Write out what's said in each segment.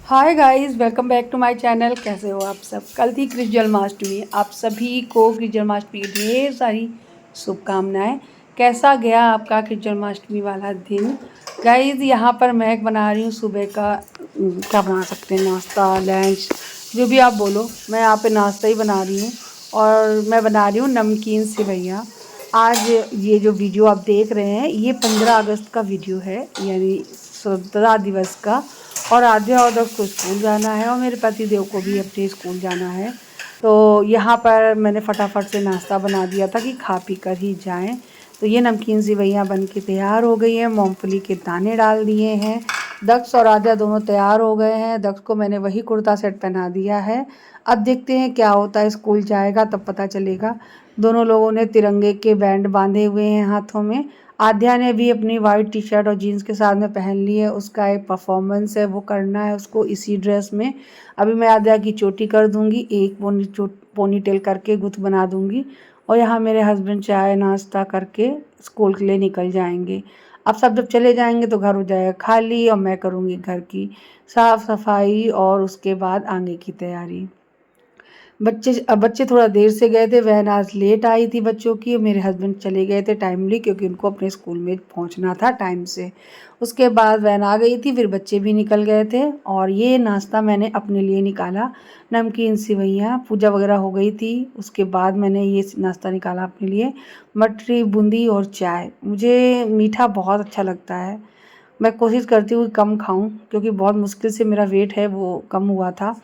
Hi guys, welcome back to my channel. कैसे हो आप सब। कल थी कृष्ण जन्माष्टमी। आप सभी को कृष्ण जन्माष्टमी की ढेर सारी शुभकामनाएं। कैसा गया आपका कृष्ण जन्माष्टमी वाला दिन। गाइस यहाँ पर मैं बना रही हूँ सुबह का क्या बना सकते हैं, नाश्ता लंच जो भी आप बोलो। मैं यहाँ पे नाश्ता ही बना रही हूँ और मैं बना रही हूँ नमकीन सेवइयाँ। आज ये जो वीडियो आप देख रहे हैं ये 15 अगस्त का वीडियो है, यानी स्वतंत्रता दिवस का। और आध्या और दक्ष को स्कूल जाना है और मेरे पति देव को भी अपने स्कूल जाना है। तो यहाँ पर मैंने फटाफट से नाश्ता बना दिया था कि खा पी कर ही जाएं। तो ये नमकीन सेवइयाँ बन के तैयार हो गई हैं। मूंगफली के दाने डाल दिए हैं। दक्ष और आध्या दोनों तैयार हो गए हैं। दक्ष को मैंने वही कुर्ता सेट पहना दिया है। अब देखते हैं क्या होता है, स्कूल जाएगा तब पता चलेगा। दोनों लोगों ने तिरंगे के बैंड बांधे हुए हैं हाथों में। आध्या ने भी अपनी वाइट टी शर्ट और जीन्स के साथ में पहन ली है। उसका एक परफॉर्मेंस है, वो करना है उसको इसी ड्रेस में। अभी मैं आध्या की चोटी कर दूंगी, एक पोनी टेल करके गुथ बना दूंगी। और यहाँ मेरे हस्बैंड चाय नाश्ता करके स्कूल के लिए निकल जाएंगे। अब सब जब चले जाएंगे तो घर हो जाएगा खाली और मैं करूँगी घर की साफ़ सफाई और उसके बाद आगे की तैयारी। बच्चे थोड़ा देर से गए थे, वैन आज लेट आई थी बच्चों की। मेरे हस्बैंड चले गए थे टाइमली क्योंकि उनको अपने स्कूल में पहुंचना था टाइम से। उसके बाद वैन आ गई थी, फिर बच्चे भी निकल गए थे। और ये नाश्ता मैंने अपने लिए निकाला, नमकीन सेवइयाँ। पूजा वगैरह हो गई थी, उसके बाद मैंने ये नाश्ता निकाला अपने लिए। मटरी बूंदी और चाय। मुझे मीठा बहुत अच्छा लगता है। मैं कोशिश करती हूँ कम खाऊं क्योंकि बहुत मुश्किल से मेरा वेट है वो कम हुआ था।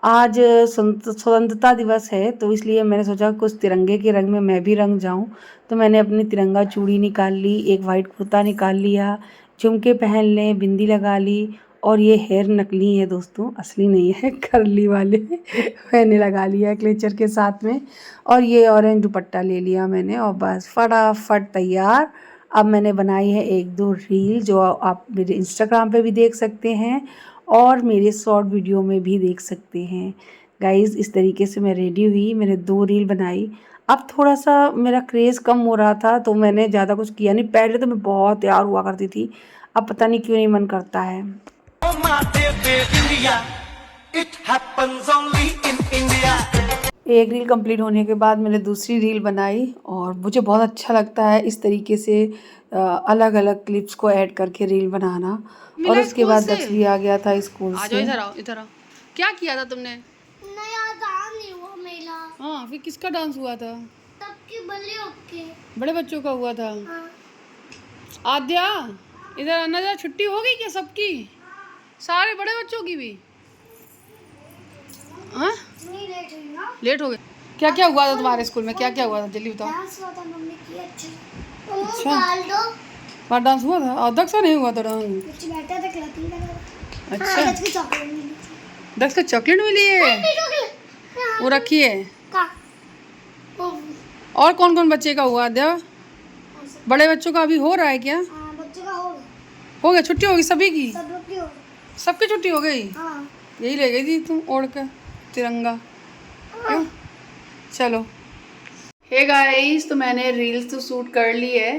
आज स्वतंत्रता दिवस है तो इसलिए मैंने सोचा कुछ तिरंगे के रंग में मैं भी रंग जाऊं। तो मैंने अपनी तिरंगा चूड़ी निकाल ली, एक वाइट कुर्ता निकाल लिया, झुमके पहन लें, बिंदी लगा ली। और ये हेयर नकली है दोस्तों, असली नहीं है, कर्ली वाले मैंने लगा लिया क्लेचर के साथ में। और ये ऑरेंज दुपट्टा ले लिया मैंने और बस फटाफट तैयार। अब मैंने बनाई है एक दो रील जो आप मेरे इंस्टाग्राम पे भी देख सकते हैं और मेरे शॉर्ट वीडियो में भी देख सकते हैं। गाइज़ इस तरीके से मैं रेडी हुई, मैंने 2 रील बनाई। अब थोड़ा सा मेरा क्रेज़ कम हो रहा था तो मैंने ज़्यादा कुछ किया नहीं। पहले तो मैं बहुत तैयार हुआ करती थी, अब पता नहीं क्यों नहीं मन करता है। एक रील कंप्लीट होने के बाद मैंने दूसरी रील बनाई और मुझे बहुत अच्छा लगता है इस तरीके से अलग अलग क्लिप्स को ऐड करके रील बनाना। और उसके बाद दक्ष भी आ गया था स्कूल आ जाओ, से। इधर आओ, इधर आओ। क्या किया था तुमने? नया गान नहीं हुआ मेरा। हाँ, फिर किसका डांस हुआ था? सबके बड़े बड़े बच्चों का हुआ था। हाँ। आद्या, इधर आना जरा। छुट्टी हो गई क्या सबकी? सारे बड़े बच्चों की भी? हाँ, नहीं लेट हुई ना। लेट हो गए। क्या क्या हुआ था तुम्हारे स्कूल में? क्या क्या हुआ था जल्दी बताओ। डांस हुआ था मम्मी की अच्छी। अच्छा, डाल दो। वहाँ डांस हुआ था? और दक्ष का नहीं हुआ था डांस? बच्चे बैठे थे क्लैपिंग कर रहे थे। अच्छा, हाँ, चॉकलेट मिली थी। दक्ष को चॉकलेट मिली है? नहीं, चॉकलेट। हाँ, वो रखी है। का और कौन कौन बच्चे का हुआ आद्या? बड़े बच्चों का अभी हो रहा है क्या? हाँ, बच्चों का हो गया। हो गया? छुट्टी होगी सभी की? सब लोग की हो गई। सबकी छुट्टी हो गई? हाँ। यही ले गई थी तुम ओढ़ कर तिरंगा, क्यों? चलो। हे गाइस, तो मैंने रील्स तो शूट कर ली है।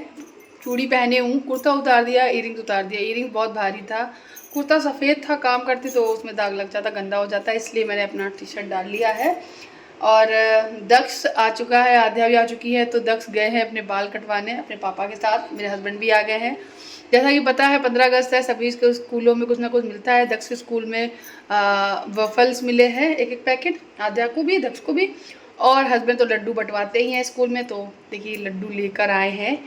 चूड़ी पहने हूँ, कुर्ता उतार दिया, इयरिंग्स उतार दिया। इयरिंग्स बहुत भारी था, कुर्ता सफ़ेद था, काम करती तो उसमें दाग लग जाता, गंदा हो जाता, इसलिए मैंने अपना टी शर्ट डाल लिया है। और दक्ष आ चुका है, आध्या भी आ चुकी है। तो दक्ष गए हैं अपने बाल कटवाने अपने पापा के साथ। मेरे हस्बैंड भी आ गए हैं। जैसा कि पता है 15 अगस्त है, सभी के स्कूलों में कुछ ना कुछ मिलता है। दक्ष के स्कूल में वफल्स मिले हैं एक एक पैकेट, आध्या को भी दक्ष को भी। और हस्बैंड तो लड्डू बंटवाते ही हैं स्कूल में, तो देखिए लड्डू लेकर आए हैं।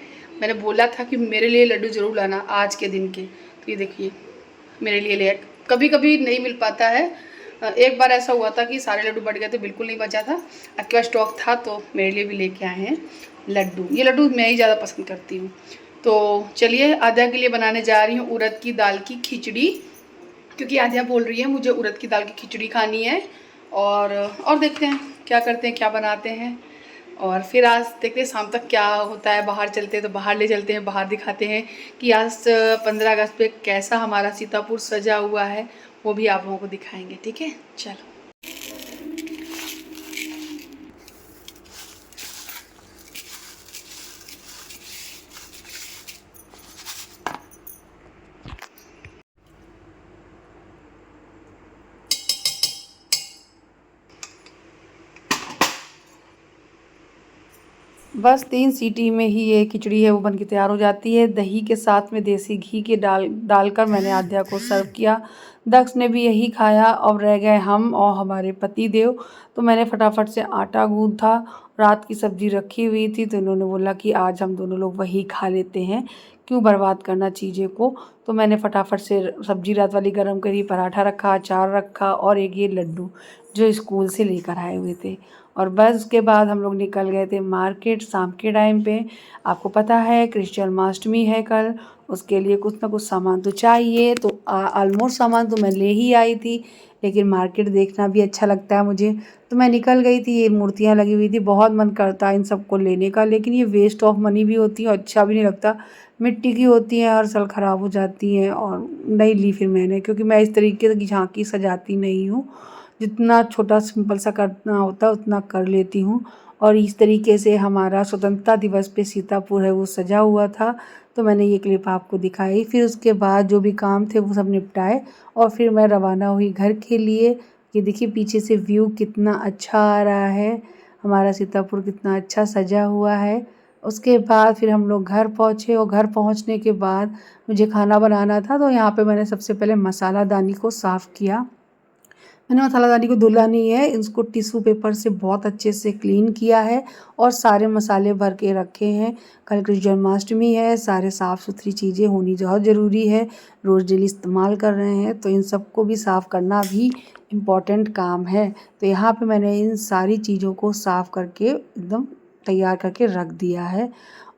मैंने बोला था कि मेरे लिए लड्डू ज़रूर लाना आज के दिन के, तो ये देखिए मेरे लिए ले। कभी कभी नहीं मिल पाता है। एक बार ऐसा हुआ था कि सारे लड्डू बट गए थे, बिल्कुल नहीं बचा था। आपके पास स्टॉक था तो मेरे लिए भी लेके आए हैं लड्डू। ये लड्डू मैं ही ज़्यादा पसंद करती हूँ। तो चलिए आध्या के लिए बनाने जा रही हूँ उड़द की दाल की खिचड़ी, क्योंकि आध्या बोल रही है मुझे उड़द की दाल की खिचड़ी खानी है। और देखते हैं क्या करते हैं, क्या बनाते हैं। और फिर आज देखते हैं शाम तक क्या होता है। बाहर चलते हैं तो बाहर ले चलते हैं, बाहर दिखाते हैं कि आज 15 अगस्त पे कैसा हमारा सीतापुर सजा हुआ है, वो भी आप लोगों को दिखाएंगे। ठीक है, चलो। बस 3 सीटी में ही ये खिचड़ी है वो बन के तैयार हो जाती है। दही के साथ में देसी घी के डालकर मैंने आध्या को सर्व किया। दक्ष ने भी यही खाया और रह गए हम और हमारे पति देव। तो मैंने फटाफट से आटा गूँथा, रात की सब्ज़ी रखी हुई थी तो इन्होंने बोला कि आज हम दोनों लोग वही खा लेते हैं, क्यों बर्बाद करना चीज़ें को। तो मैंने फटाफट से सब्ज़ी रात वाली गरम करी, पराठा रखा, अचार रखा और एक ये लड्डू जो स्कूल से लेकर आए हुए थे। और बस उसके बाद हम लोग निकल गए थे मार्केट शाम के टाइम पे। आपको पता है कृष्ण जन्माष्टमी है कल, उसके लिए कुछ ना कुछ सामान तो चाहिए। तो ऑलमोस्ट सामान तो मैं ले ही आई थी, लेकिन मार्केट देखना भी अच्छा लगता है मुझे। तो मैं निकल गई थी, ये मूर्तियाँ लगी हुई थी, बहुत मन करता है इन सबको लेने का, लेकिन ये वेस्ट ऑफ मनी भी होती है और अच्छा भी नहीं लगता। मिट्टी की होती है, हर साल ख़राब हो जाती हैं और नहीं ली फिर मैंने, क्योंकि मैं इस तरीके की झांकी सजाती नहीं हूँ। जितना छोटा सिंपल सा करना होता है उतना कर लेती हूँ। और इस तरीके से हमारा स्वतंत्रता दिवस पे सीतापुर है वो सजा हुआ था, तो मैंने ये क्लिप आपको दिखाई। फिर उसके बाद जो भी काम थे वो सब निपटाए और फिर मैं रवाना हुई घर के लिए। ये देखिए पीछे से व्यू कितना अच्छा आ रहा है, हमारा सीतापुर कितना अच्छा सजा हुआ है। उसके बाद फिर हम लोग घर पहुँचे और घर पहुँचने के बाद मुझे खाना बनाना था, तो यहाँ पे मैंने सबसे पहले मसालादानी को साफ़ किया। मैंने मसालादानी को धुला नहीं है, इसको टिश्यू पेपर से बहुत अच्छे से क्लीन किया है और सारे मसाले भर के रखे हैं। कल कृष्ण जन्माष्टमी है, सारे साफ़ सुथरी चीज़ें होनी बहुत ज़रूरी है। रोज़ डेली इस्तेमाल कर रहे हैं तो इन सबको भी साफ़ करना भी इम्पॉर्टेंट काम है। तो यहाँ पे मैंने इन सारी चीज़ों को साफ़ करके एकदम तैयार करके रख दिया है।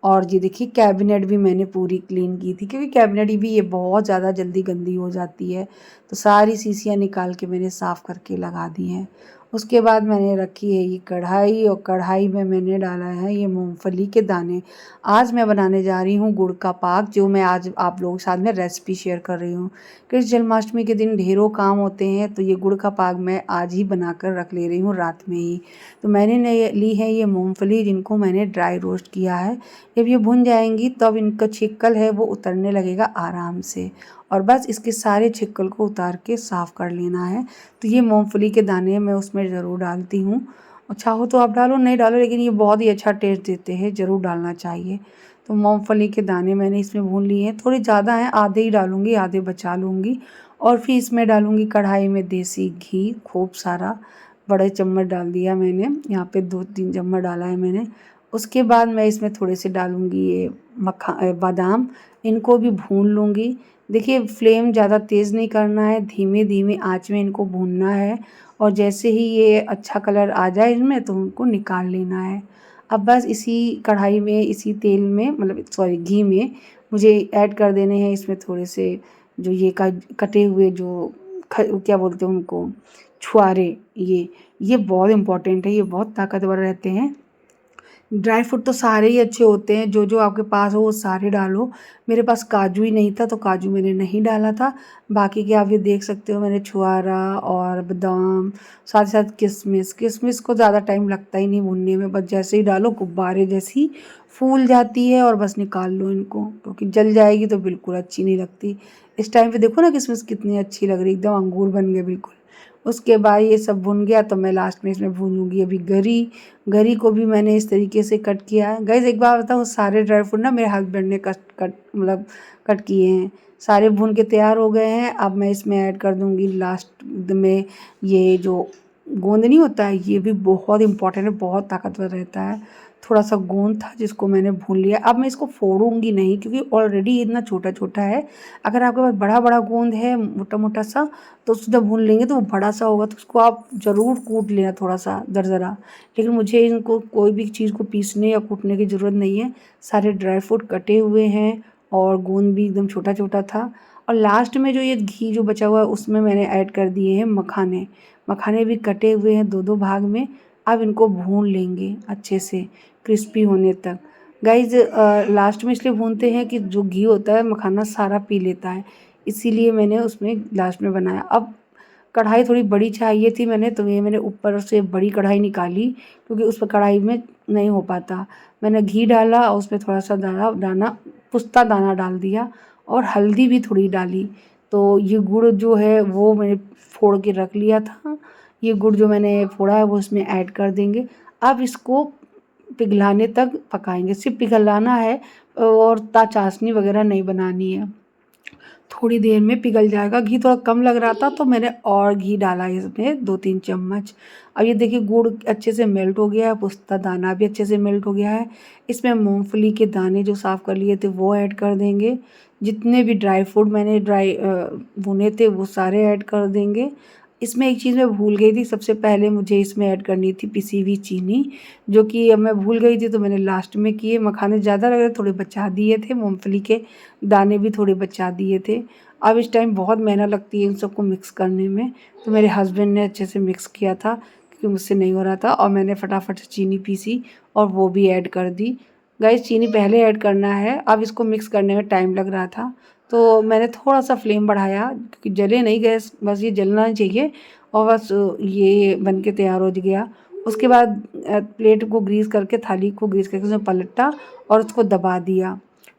और ये देखिए कैबिनेट भी मैंने पूरी क्लीन की थी, क्योंकि कैबिनेट भी ये बहुत ज़्यादा जल्दी गंदी हो जाती है। तो सारी शीशियाँ निकाल के मैंने साफ़ करके लगा दी हैं। उसके बाद मैंने रखी है ये कढ़ाई और कढ़ाई में मैंने डाला है ये मूंगफली के दाने। आज मैं बनाने जा रही हूँ गुड़ का पाक, जो मैं आज आप लोगों के साथ में रेसिपी शेयर कर रही हूँ। कृष्ण जन्माष्टमी के दिन ढेरों काम होते हैं, तो ये गुड़ का पाक मैं आज ही बनाकर रख ले रही हूँ रात में ही। तो मैंने ली है ये मूंगफली, जिनको मैंने ड्राई रोस्ट किया है। जब ये भुन जाएंगी तब इनका छिक्कल है वो उतरने लगेगा आराम से, और बस इसके सारे छिक्कल को उतार के साफ़ कर लेना है। तो ये मूंगफली के दाने मैं उसमें ज़रूर डालती हूँ, और चाहो तो आप डालो नहीं डालो, लेकिन ये बहुत ही अच्छा टेस्ट देते हैं, ज़रूर डालना चाहिए। तो मूंगफली के दाने मैंने इसमें भून लिए हैं, थोड़े ज़्यादा हैं, आधे ही डालूँगी, आधे बचा लूँगी। और फिर इसमें डालूँगी कढ़ाई में देसी घी खूब सारा, बड़े चम्मच डाल दिया मैंने, यहाँ पे 2-3 चम्मच डाला है मैंने। उसके बाद मैं इसमें थोड़े से डालूँगी ये बादाम, इनको भी भून लूँगी। देखिए फ्लेम ज़्यादा तेज़ नहीं करना है, धीमे धीमे आंच में इनको भूनना है, और जैसे ही ये अच्छा कलर आ जाए इनमें तो उनको निकाल लेना है। अब बस इसी कढ़ाई में, इसी तेल में, मतलब सॉरी घी में मुझे ऐड कर देने हैं इसमें थोड़े से जो ये कटे हुए जो क्या बोलते हैं उनको, छुहारे। ये बहुत इम्पोर्टेंट है, ये बहुत ताकतवर रहते हैं। ड्राई फ्रूट तो सारे ही अच्छे होते हैं, जो जो आपके पास हो वो सारे डालो। मेरे पास काजू ही नहीं था तो काजू मैंने नहीं डाला था। बाकी के आप ये देख सकते हो, मैंने छुहारा और बादाम, साथ ही साथ किशमिश को ज़्यादा टाइम लगता ही नहीं भूनने में, बस जैसे ही डालो गुब्बारे जैसी फूल जाती है और बस निकाल लो इनको, क्योंकि जल जाएगी तो बिल्कुल अच्छी नहीं लगती। इस टाइम पे देखो ना किशमिश कितनी अच्छी लग रही, एकदम अंगूर बन गए बिल्कुल। उसके बाद ये सब भुन गया तो मैं लास्ट में इसमें भूनूंगी अभी गरी को भी मैंने इस तरीके से कट किया है। गाइस एक बार बताऊँ, सारे ड्राई फ्रूट ना मेरे हस्बैंड ने कट किए हैं। सारे भून के तैयार हो गए हैं। अब मैं इसमें ऐड कर दूंगी लास्ट में ये जो गोंद नहीं होता है, ये भी बहुत इंपॉर्टेंट है, बहुत ताकतवर रहता है। थोड़ा सा गोंद था जिसको मैंने भून लिया। अब मैं इसको फोड़ूंगी नहीं, क्योंकि ऑलरेडी इतना छोटा छोटा है। अगर आपके पास बड़ा बड़ा गोंद है मोटा मोटा सा, तो उसको जब भून लेंगे तो वो बड़ा सा होगा, तो उसको आप ज़रूर कूट लेना थोड़ा सा दरदरा। लेकिन मुझे इनको कोई भी चीज़ को पीसने या कूटने की ज़रूरत नहीं है। सारे ड्राई फ्रूट कटे हुए हैं और गोंद भी एकदम छोटा छोटा था। और लास्ट में जो ये घी जो बचा हुआ है उसमें मैंने ऐड कर दिए हैं मखाने। मखाने भी कटे हुए हैं 2-2 भाग में। अब इनको भून लेंगे अच्छे से क्रिस्पी होने तक। गाइज लास्ट में इसलिए भूनते हैं कि जो घी होता है मखाना सारा पी लेता है, इसीलिए मैंने उसमें लास्ट में बनाया। अब कढ़ाई थोड़ी बड़ी चाहिए थी मैंने, तो ये मैंने ऊपर से बड़ी कढ़ाई निकाली, क्योंकि उस पर कढ़ाई में नहीं हो पाता। मैंने घी डाला और उसमें थोड़ा सा दाना पुस्ता दाना डाल दिया और हल्दी भी थोड़ी डाली। तो ये गुड़ जो है वो मैंने फोड़ के रख लिया था। ये गुड़ जो मैंने फोड़ा है वो इसमें ऐड कर देंगे। अब इसको पिघलाने तक पकाएंगे। सिर्फ पिघलाना है और चाशनी वगैरह नहीं बनानी है। थोड़ी देर में पिघल जाएगा। घी थोड़ा कम लग रहा था तो मैंने और घी डाला इसमें 2-3 चम्मच। अब ये देखिए गुड़ अच्छे से मेल्ट हो गया है, पुस्ता दाना भी अच्छे से मेल्ट हो गया है। इसमें मूंगफली के दाने जो साफ़ कर लिए थे वो ऐड कर देंगे। जितने भी ड्राई फ्रूट मैंने भुने थे वो सारे ऐड कर देंगे। इसमें एक चीज़ मैं भूल गई थी, सबसे पहले मुझे इसमें ऐड करनी थी पिसी हुई चीनी, जो कि अब मैं भूल गई थी तो मैंने लास्ट में किए। मखाने ज़्यादा लग रहे थोड़े बचा दिए थे, मूंगफली के दाने भी थोड़े बचा दिए थे। अब इस टाइम बहुत मेहनत लगती है इन सबको मिक्स करने में, तो मेरे हस्बैंड ने अच्छे से मिक्स किया था क्योंकि मुझसे नहीं हो रहा था। और मैंने फटाफट से चीनी पीसी और वो भी ऐड कर दी। गाइस चीनी पहले ऐड करना है। अब इसको मिक्स करने में टाइम लग रहा था तो मैंने थोड़ा सा फ्लेम बढ़ाया क्योंकि जले नहीं गैस, बस ये जलना ही चाहिए। और बस ये बन के तैयार हो गया। उसके बाद प्लेट को ग्रीस करके, थाली को ग्रीस करके उसमें पलटा और उसको दबा दिया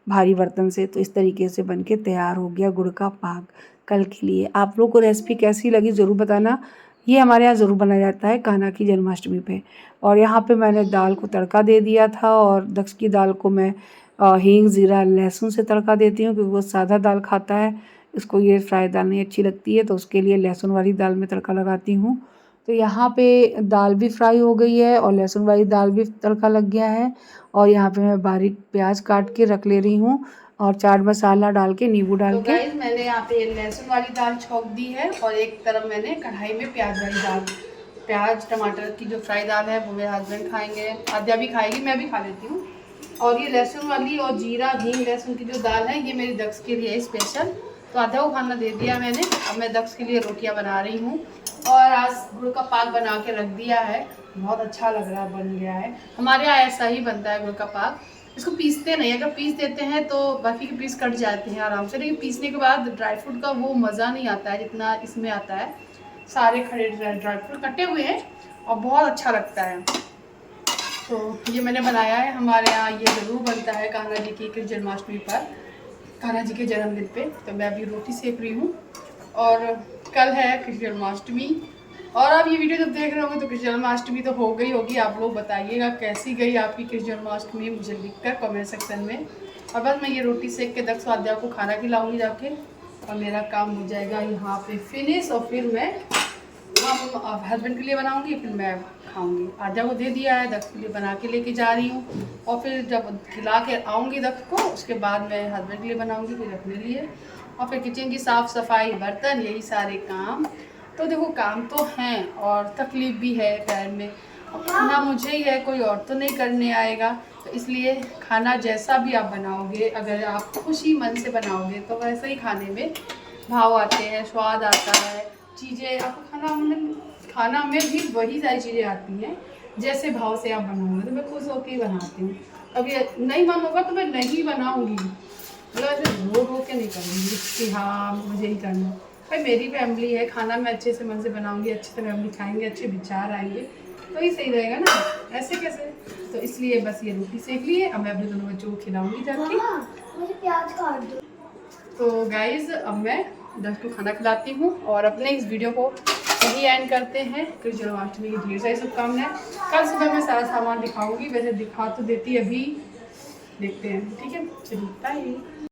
भारी बर्तन से। तो इस तरीके से बन के तैयार हो गया गुड़ का पाक कल के लिए। आप लोगों को रेसिपी कैसी लगी ज़रूर बताना। ये हमारे यहाँ ज़रूर बनाया जाता है कान्हा की जन्माष्टमी पे। और यहाँ पे मैंने दाल को तड़का दे दिया था और दक्ष की दाल को मैं हींग ज़ीरा लहसुन से तड़का देती हूँ क्योंकि वो सादा दाल खाता है, इसको ये फ्राई दाल नहीं अच्छी लगती है, तो उसके लिए लहसुन वाली दाल में तड़का लगाती हूँ। तो यहाँ पे दाल भी फ्राई हो गई है और लहसुन वाली दाल भी तड़का लग गया है। और यहाँ पे मैं बारीक प्याज काट के रख ले रही हूँ और चाट मसाला डाल के, नींबू डाल तो के। गाइस मैंने यहाँ पे लहसुन वाली दाल छौंक दी है और एक तरफ मैंने कढ़ाई में प्याज वाली दाल, प्याज टमाटर की जो फ्राई दाल है वो मेरे हस्बैंड खाएंगे, आद्या भी खाएगी, मैं भी खा लेती हूँ। और ये लहसुन वाली और जीरा हींग लहसुन की जो दाल है ये मेरी दक्ष के लिए है स्पेशल, तो आधा को खाना दे दिया मैंने। अब मैं दक्ष के लिए रोटियां बना रही हूँ और आज गुड़ का पाक बना के रख दिया है, बहुत अच्छा लग रहा है, बन गया है। हमारे यहाँ ऐसा ही बनता है गुड़ का पाक, इसको पीसते नहीं, अगर पीस देते हैं तो बाकी के पीस कट जाते हैं आराम से, लेकिन पीसने के बाद ड्राई फ्रूट का वो मज़ा नहीं आता है जितना इसमें आता है। सारे खड़े ड्राई फ्रूट कटे हुए हैं और बहुत अच्छा लगता है। तो ये मैंने बनाया है, हमारे यहाँ ये ज़रूर बनता है कान्हा जी की कृष्ण जन्माष्टमी पर, कान्हा जी के जन्मदिन पे। तो मैं अभी रोटी सेक रही हूँ और कल है कृष्ण जन्माष्टमी। और आप ये वीडियो जब देख रहे होंगे तो कृष्ण जन्माष्टमी तो हो गई होगी। आप लोग बताइएगा कैसी गई आपकी कृष्ण जन्माष्टमी, मुझे लिखकर कमेंट सेक्शन में। और बस मैं ये रोटी सेक के दक्ष स्वाध्याय को खाना खिलाऊंगी जाके और मेरा काम हो जाएगा यहाँ पे फिनिश। और फिर मैं हम हस्बैंड के लिए बनाऊंगी, फिर मैं खाऊंगी। आद्या को दे दिया है, दक्ष के लिए बना के लेके जा रही हूँ और फिर जब खिला के आऊँगी दक्ष को उसके बाद मैं हस्बैंड के लिए बनाऊंगी, फिर अपने लिए। और फिर किचन की साफ़ सफाई, बर्तन, यही सारे काम। तो देखो काम तो हैं और तकलीफ़ भी है पैर में, और खाना मुझे ही है, कोई और तो नहीं करने आएगा। तो इसलिए खाना जैसा भी आप बनाओगे, अगर आप खुशी मन से बनाओगे तो वैसे ही खाने में भाव आते हैं, स्वाद आता है। चीज़ें आपको खाना में भी वही सारी चीज़ें आती हैं जैसे भाव से आप बनाओगे। तो मैं खुश होकर ही बनाती हूँ, कभी नहीं मन होगा तो मैं नहीं बनाऊँगी, मतलब ऐसे रो रो के नहीं करूँगी कि हाँ मुझे ही करना। भाई मेरी फैमिली है, खाना मैं अच्छे से मन से बनाऊँगी, अच्छे से फैमिली खाएंगे, अच्छे विचार आएंगे तो ही सही रहेगा ना, ऐसे कैसे। तो इसलिए बस ये रोटी सेक लिए, अब मैं अपने दोनों बच्चों को खिलाऊँगी जाके। मुझे प्याज काट दो। तो गाइज़ अब मैं दक्ष को खाना खिलाती हूँ और अपने इस वीडियो को यही एंड करते हैं। कृष्ण जन्माष्टमी की ढेर सारी शुभकामनाएं। कल सुबह मैं सारा सामान दिखाऊंगी, वैसे दिखा तो देती अभी, देखते हैं, ठीक है, चलिए बाय।